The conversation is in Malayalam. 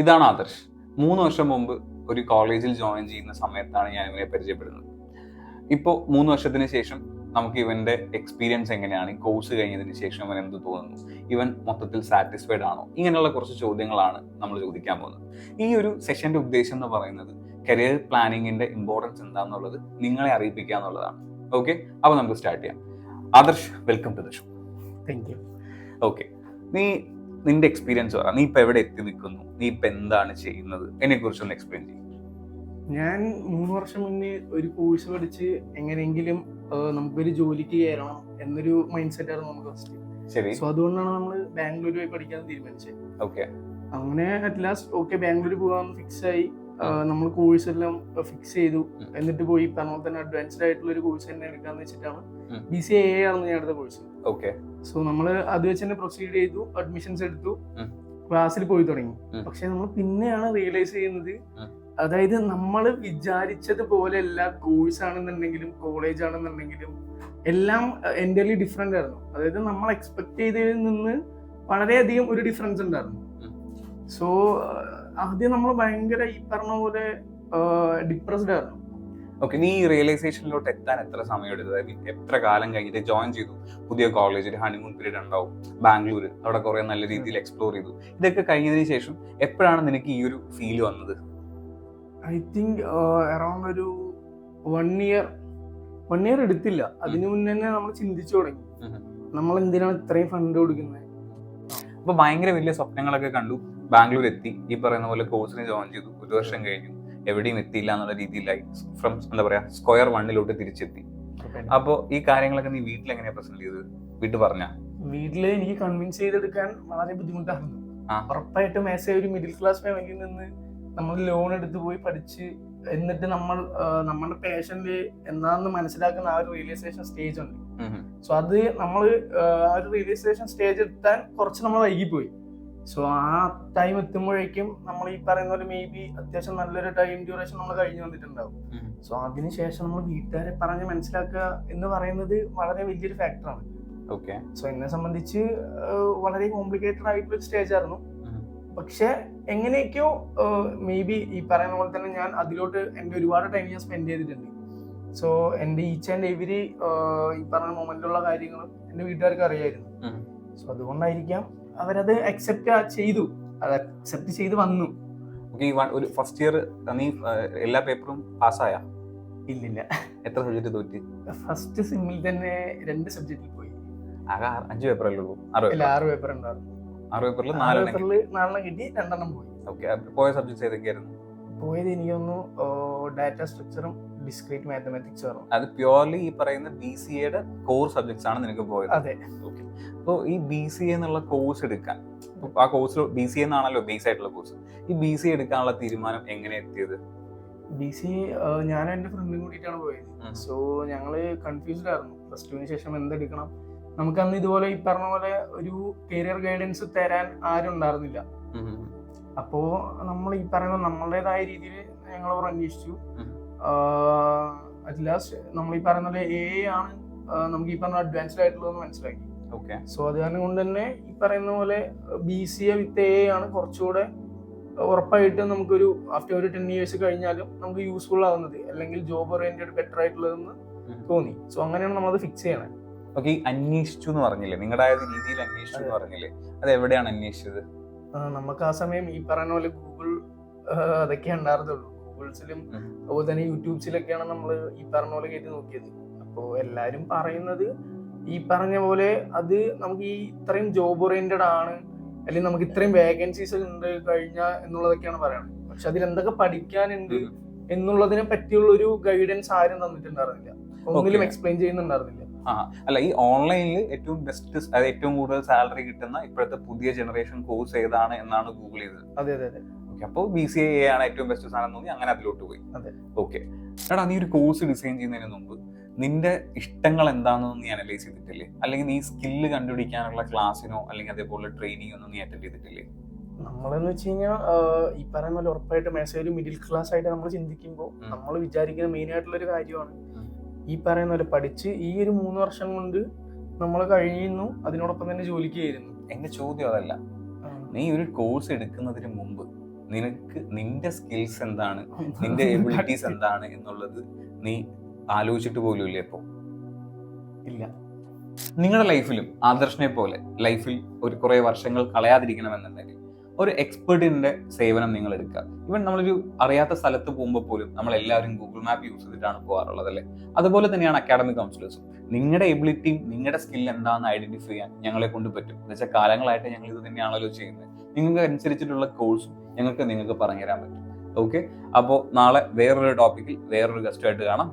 ഇതാണ് ആദർശ്. 3 വർഷം മുമ്പ് ഒരു കോളേജിൽ ജോയിൻ ചെയ്യുന്ന സമയത്താണ് ഞാൻ ഇവനെ പരിചയപ്പെടുന്നത്. ഇപ്പോൾ 3 വർഷത്തിന് ശേഷം നമുക്ക് ഇവന്റെ എക്സ്പീരിയൻസ് എങ്ങനെയാണ്, ഈ കോഴ്സ് കഴിഞ്ഞതിന് ശേഷം ഇവൻ എന്ത് തോന്നുന്നു, ഇവൻ മൊത്തത്തിൽ സാറ്റിസ്ഫൈഡ് ആണോ, ഇങ്ങനെയുള്ള കുറച്ച് ചോദ്യങ്ങളാണ് നമ്മൾ ചോദിക്കാൻ പോകുന്നത്. ഈ ഒരു സെഷന്റെ ഉദ്ദേശം എന്ന് പറയുന്നത് കരിയർ പ്ലാനിങ്ങിന്റെ ഇമ്പോർട്ടൻസ് എന്താണെന്നുള്ളത് നിങ്ങളെ അറിയിപ്പിക്കുക എന്നുള്ളതാണ്. ഓക്കെ, അപ്പോൾ നമുക്ക് സ്റ്റാർട്ട് ചെയ്യാം. Adarsh, welcome to the show. Thank you. Okay, നിന്റെ എക്സ്പീരിയൻസ് പറ. നീ ഇപ്പൊ എവിടെ എത്തി നിൽക്കുന്നു, നീ ഇപ്പൊ എന്താണ് ചെയ്യുന്നത്, എന്നെ കുറിച്ചൊന്ന് എക്സ്പ്ലെയിൻ ചെയ്യും. ഞാൻ 3 വർഷം മുന്നേ ഒരു കോഴ്സ് പഠിച്ച് എങ്ങനെയെങ്കിലും നമുക്കൊരു ജോലിക്ക് കയറണം എന്നൊരു മൈൻഡ് സെറ്റ് ആയിരുന്നു നമുക്ക് ഫസ്റ്റ്. ശരി. സോ അതുകൊണ്ടാണ് നമ്മൾ ബാംഗ്ലൂർ പോയി പഠിക്കാൻ തീരുമാനിച്ചത്. ഓക്കെ. അങ്ങനെ അറ്റ് ലാസ്റ്റ് ഓക്കെ ബാംഗ്ലൂർ പോകാൻ ഫിക്സ് ആയി. നമ്മൾ കോഴ്സ് എല്ലാം ഫിക്സ് ചെയ്തു. എന്നിട്ട് പോയി പറഞ്ഞ തന്നെ അഡ്വാൻസ്ഡ് ആയിട്ടുള്ള ഒരു കോഴ്സ് തന്നെ എടുക്കാന്ന് വെച്ചിട്ടാണ് BCA ആയിരുന്നു ഞാൻ എടുത്ത കോഴ്സ്. ഓക്കെ. സോ നമ്മൾ അത് വെച്ച് തന്നെ പ്രൊസീഡ് ചെയ്തു, അഡ്മിഷൻസ് എടുത്തു, ക്ലാസ്സിൽ പോയി തുടങ്ങി. പക്ഷെ നമ്മൾ പിന്നെയാണ് റിയലൈസ് ചെയ്യുന്നത്, അതായത് നമ്മൾ വിചാരിച്ചത് പോലെ എല്ലാ കോഴ്സ് ആണെന്നുണ്ടെങ്കിലും കോളേജ് ആണെന്നുണ്ടെങ്കിലും എല്ലാം എൻ്റർലി ഡിഫറെന്റ് ആയിരുന്നു. അതായത് നമ്മൾ എക്സ്പെക്ട് ചെയ്തതിൽ നിന്ന് വളരെയധികം ഒരു ഡിഫറൻസ് ഉണ്ടായിരുന്നു. സോ ആദ്യം നമ്മൾ ഭയങ്കര ഈ പറഞ്ഞ പോലെ ഡിപ്രസ്ഡ് ആയിരുന്നു. ഓക്കെ, നീ ഈ റിയലൈസേഷനിലോട്ട് എത്താൻ എത്ര സമയം എടുത്തത്? എത്ര കാലം കഴിഞ്ഞിട്ട് ജോയിൻ ചെയ്തു? പുതിയ കോളേജിൽ ഹണിമൂൺ പീരീഡ് ഉണ്ടാവും, ബാംഗ്ലൂർ, അവിടെ കുറെ നല്ല രീതിയിൽ എക്സ്പ്ലോർ ചെയ്തു. ഇതൊക്കെ കഴിഞ്ഞതിന് ശേഷം എപ്പോഴാണ് നിനക്ക് ഈ ഒരു ഫീൽ വന്നത്? ഐ തിങ്ക് അറൌണ്ട് ഒരു 1 ഇയർ എടുത്തില്ല. അതിനു മുന്നേ തന്നെ നമ്മൾ ചിന്തിച്ചു തുടങ്ങി, നമ്മൾ എന്തിനാണ് ഇത്രയും ഫണ്ട് കൊടുക്കുന്നത്. അപ്പൊ ഭയങ്കര വലിയ സ്വപ്നങ്ങളൊക്കെ കണ്ടു, ബാംഗ്ലൂർ എത്തി, ഈ പറയുന്ന പോലെ കോഴ്സിന് ജോയിൻ ചെയ്തു, 1 വർഷം കഴിഞ്ഞു, എവിടെയും എത്തിയില്ല എന്നുള്ള രീതിയിലായി. ഫ്രം എന്താ പറയാ സ്ക്വയർ 1 തിരിച്ചെത്തി. അപ്പൊ ഈ കാര്യങ്ങളൊക്കെ നീ വീട്ടിൽ എങ്ങനെയാ പ്രസന്റ് ചെയ്തത്? വീട്ടില് എനിക്ക് കൺവിൻസ് ചെയ്തെടുക്കാൻ വളരെ ബുദ്ധിമുട്ടായിരുന്നു. ഉറപ്പായിട്ടും ആസ് ഒരു മിഡിൽ ക്ലാസ് ഫാമിലിയിൽ നിന്ന് നമ്മൾ ലോൺ എടുത്ത് പോയി പഠിച്ച് എന്നിട്ട് നമ്മൾ നമ്മുടെ പാഷനില് എന്താണെന്ന് മനസ്സിലാക്കുന്ന ആ ഒരു റിയലൈസേഷൻ സ്റ്റേജ് ഉണ്ട്. സോ അത് നമ്മൾ ആ ഒരു റിയലൈസേഷൻ സ്റ്റേജ് എത്താൻ കുറച്ച് നമ്മൾ വൈകിപ്പോയി. സോ ആ ടൈം എത്തുമ്പോഴേക്കും നമ്മൾ ഈ പറയുന്ന പോലെ മേ ബി അത്യാവശ്യം നല്ലൊരു ടൈം ഡ്യൂറേഷൻ നമ്മൾ കഴിഞ്ഞു വന്നിട്ടുണ്ടാവും. സോ അതിനുശേഷം നമ്മൾ വീട്ടുകാരെ പറഞ്ഞ് മനസ്സിലാക്കുക എന്ന് പറയുന്നത് വളരെ വലിയൊരു ഫാക്ടറാണ്. സോ എന്നെ സംബന്ധിച്ച് വളരെ കോംപ്ലിക്കേറ്റഡ് ആയിട്ടുള്ള ഒരു സ്റ്റേജ് ആയിരുന്നു. പക്ഷെ എങ്ങനെയൊക്കെയോ മേ ബി ഈ പറയുന്ന പോലെ തന്നെ ഞാൻ അതിലോട്ട് എൻ്റെ ഒരുപാട് ടൈം ഞാൻ സ്പെൻഡ് ചെയ്തിട്ടുണ്ട്. സോ എൻ്റെ ഈച്ച് ആൻഡ് എവരി ഈ പറഞ്ഞ മൊമെന്റിലുള്ള കാര്യങ്ങളും എൻ്റെ വീട്ടുകാർക്ക് അറിയായിരുന്നു. സോ അതുകൊണ്ടായിരിക്കാം അവരത് അക്സെപ്റ്റ് ചെയ്തു, അത് അക്സെപ്റ്റ് ചെയ്ത് വന്നു. ഒരു ഫസ്റ്റ് ഇയർ നീ എല്ലാ പേപ്പറും പാസ്സായ? ഇല്ലില്ല. എത്ര സബ്ജക്ട് തോറ്റി? ഫസ്റ്റ് സെമ്മിൽ തന്നെ 2 സബ്ജക്റ്റിൽ പോയി. 5 പേപ്പറല്ലേ ഉള്ളൂ? 6 പേപ്പർ ഉണ്ടായിരുന്നു. 6 പേപ്പറിൽ 4 കിട്ടി, 2 പോയി. പോയ സബ്ജക്ട്സ് ഏതൊക്കെയായിരുന്നു? പോയത് എനിക്കൊന്നു ഡാറ്റ സ്ട്രക്ചറും ഡിസ്ക്രീറ്റ് മാത്തമാറ്റിക്സ് ആയിരുന്നു. അത് പ്യുവർലി ഈ പറയുന്ന BCAയുടെ കോർ സബ്ജക്ട്സ് ആണ് നിനക്ക് പോയത്? അതെ. അപ്പോൾ ഈ BCA എന്നുള്ള കോഴ്സ് എടുക്കാൻ, ആ കോഴ്സ് BCA എന്നാണല്ലോ ബേസ് ആയിട്ടുള്ള കോഴ്സ്, ഈ BCA എടുക്കാനുള്ള തീരുമാനം എങ്ങനെ എത്തിയത്? BCA ഞാനും എൻ്റെ ഫ്രണ്ടും കൂടിയിട്ടാണ് പോയത്. സോ ഞങ്ങള് കൺഫ്യൂസ്ഡ് ആയിരുന്നു +2 ശേഷം എന്തെടുക്കണം. നമുക്ക് അന്ന് ഇതുപോലെ ഈ പറഞ്ഞ പോലെ ഒരു കരിയർ ഗൈഡൻസ് തരാൻ ആരും ഉണ്ടായിരുന്നില്ല. അപ്പോ നമ്മൾ ഈ പറയുന്ന നമ്മളുടേതായ രീതിയിൽ ഞങ്ങൾ അന്വേഷിച്ചു. അറ്റ് ലാസ്റ്റ് നമ്മൾ ഈ പറയുന്ന പോലെ AA ആണ് നമുക്ക് ഈ പറഞ്ഞ അഡ്വാൻസ്ഡ് ആയിട്ടുള്ളതെന്ന് മനസ്സിലാക്കി. സോ അത് കാരണം കൊണ്ട് തന്നെ ഈ പറയുന്ന പോലെ BCA വിത്ത് AA ആണ് കുറച്ചുകൂടെ ഉറപ്പായിട്ടും നമുക്കൊരു ആഫ്റ്റർ ഒരു 10 years കഴിഞ്ഞാലും നമുക്ക് യൂസ്ഫുൾ ആവുന്നത്, അല്ലെങ്കിൽ ജോബ് ഓറിയന്റഡ് ബെറ്റർ ആയിട്ടുള്ളതെന്ന് തോന്നി. സോ അങ്ങനെയാണ് നമ്മളത് ഫിക്സ് ചെയ്യണത്. ഓക്കെ, അന്വേഷിച്ചു എന്ന് പറഞ്ഞില്ലേ, നിങ്ങളുടെ രീതിയിൽ അന്വേഷിച്ചു എന്ന് പറഞ്ഞില്ലേ, അത് എവിടെയാണ് അന്വേഷിച്ചത്? നമുക്ക് ആ സമയം ഈ പറയുന്ന പോലെ ഗൂഗിൾ അതൊക്കെ ഉണ്ടായിരുന്നുള്ളൂ. ഗൂഗിൾസിലും അതുപോലെ തന്നെ യൂട്യൂബ്സിലൊക്കെയാണ് നമ്മൾ ഈ പറഞ്ഞ പോലെ കേട്ട് നോക്കിയത്. അപ്പോൾ എല്ലാവരും പറയുന്നത് ഈ പറഞ്ഞ പോലെ അത് നമുക്ക് ഈ ഇത്രയും ജോബ് ഓറിയന്റഡ് ആണ്, അല്ലെങ്കിൽ നമുക്ക് ഇത്രയും വേക്കൻസീസ് ഉണ്ട് കഴിഞ്ഞ എന്നുള്ളതൊക്കെയാണ് പറയുന്നത്. പക്ഷെ അതിൽ എന്തൊക്കെ പഠിക്കാനുണ്ട് എന്നുള്ളതിനെ പറ്റിയുള്ള ഒരു ഗൈഡൻസ് ആരും തന്നിട്ടുണ്ടായിരുന്നില്ല, ഒന്നിലും എക്സ്പ്ലെയിൻ ചെയ്യുന്നുണ്ടായിരുന്നില്ല. അല്ല, ഈ ഓൺലൈനിൽ ഏറ്റവും ബെസ്റ്റ്, അതായത് ഏറ്റവും കൂടുതൽ സാലറി കിട്ടുന്ന ഇപ്പോഴത്തെ പുതിയ ജനറേഷൻ കോഴ്സ് ഏതാണ് എന്നാണ് ഗൂഗിൾ ചെയ്തത്. അതെ അതെ അതെ. അപ്പോൾ BCA ആണ് ഏറ്റവും ബെസ്റ്റ് സാധനം തോന്നി, അങ്ങനെ അതിലോട്ട് പോയി. ഓക്കെ, എടാ നീ ഒരു കോഴ്സ് ഡിസൈൻ ചെയ്യുന്നതിന് മുമ്പ് നിന്റെ ഇഷ്ടങ്ങൾ എന്താണെന്ന് നീ അനലൈസ് ചെയ്തിട്ടില്ലേ? അല്ലെങ്കിൽ നീ സ്കില്ല് കണ്ടുപിടിക്കാനുള്ള ക്ലാസ്സിനോ അല്ലെങ്കിൽ അതേപോലെ ട്രെയിനിങ് ഒന്നും നീ അറ്റൻഡ് ചെയ്തിട്ടില്ലേ? നമ്മളെന്ന് വെച്ച് കഴിഞ്ഞാൽ ഈ പറയുന്ന പോലെ ഉറപ്പായിട്ടും ആസ് ഒരു മിഡിൽ ക്ലാസ് ആയിട്ട് നമ്മൾ ചിന്തിക്കുമ്പോൾ നമ്മൾ വിചാരിക്കുന്ന മെയിൻ ആയിട്ടുള്ള ഒരു കാര്യമാണ് ഈ പറയുന്ന പോലെ പഠിച്ച് ഈ ഒരു 3 വർഷം കൊണ്ട് നമ്മൾ കഴിയുന്നു, അതിനോടൊപ്പം തന്നെ ജോലിക്ക് ചേരുന്നു. എന്റെ ചോദ്യം അതല്ല, നീ ഒരു കോഴ്സ് എടുക്കുന്നതിന് മുമ്പ് നിനക്ക് നിന്റെ സ്കിൽസ് എന്താണ്, നിന്റെ എബിലിറ്റീസ് എന്താണ് എന്നുള്ളത് നീ ആലോചിച്ചിട്ട് പോലും ഇല്ലേ ഇപ്പോൾ? ഇല്ല. നിങ്ങളുടെ ലൈഫിലും ആദർശനെ പോലെ ലൈഫിൽ ഒരു കുറേ വർഷങ്ങൾ കളയാതിരിക്കണമെന്നുണ്ടെങ്കിൽ ഒരു എക്സ്പെർട്ടിന്റെ സേവനം നിങ്ങൾ എടുക്കുക. ഇവൻ നമ്മളൊരു അറിയാത്ത സ്ഥലത്ത് പോകുമ്പോൾ പോലും നമ്മൾ എല്ലാവരും ഗൂഗിൾ മാപ്പ് യൂസ് ചെയ്തിട്ടാണ് പോകാറുള്ളത് അല്ലേ? അതുപോലെ തന്നെയാണ് അക്കാഡമിക് കൗൺസിലേഴ്സും. നിങ്ങളുടെ എബിലിറ്റിയും നിങ്ങളുടെ സ്കിൽ എന്താണെന്ന് ഐഡന്റിഫൈ ചെയ്യാൻ ഞങ്ങളെ കൊണ്ട് പറ്റും. എന്ന് വെച്ചാൽ കാലങ്ങളായിട്ട് ഞങ്ങൾ ഇത് തന്നെയാണല്ലോ ചെയ്യുന്നത്. നിങ്ങൾക്ക് അനുസരിച്ചിട്ടുള്ള കോഴ്സും നിങ്ങൾക്ക് പറഞ്ഞു തരാൻ പറ്റും. ഓക്കെ, അപ്പോൾ നാളെ വേറൊരു ടോപ്പിക്കിൽ വേറൊരു ഗസ്റ്റുമായിട്ട് കാണാം.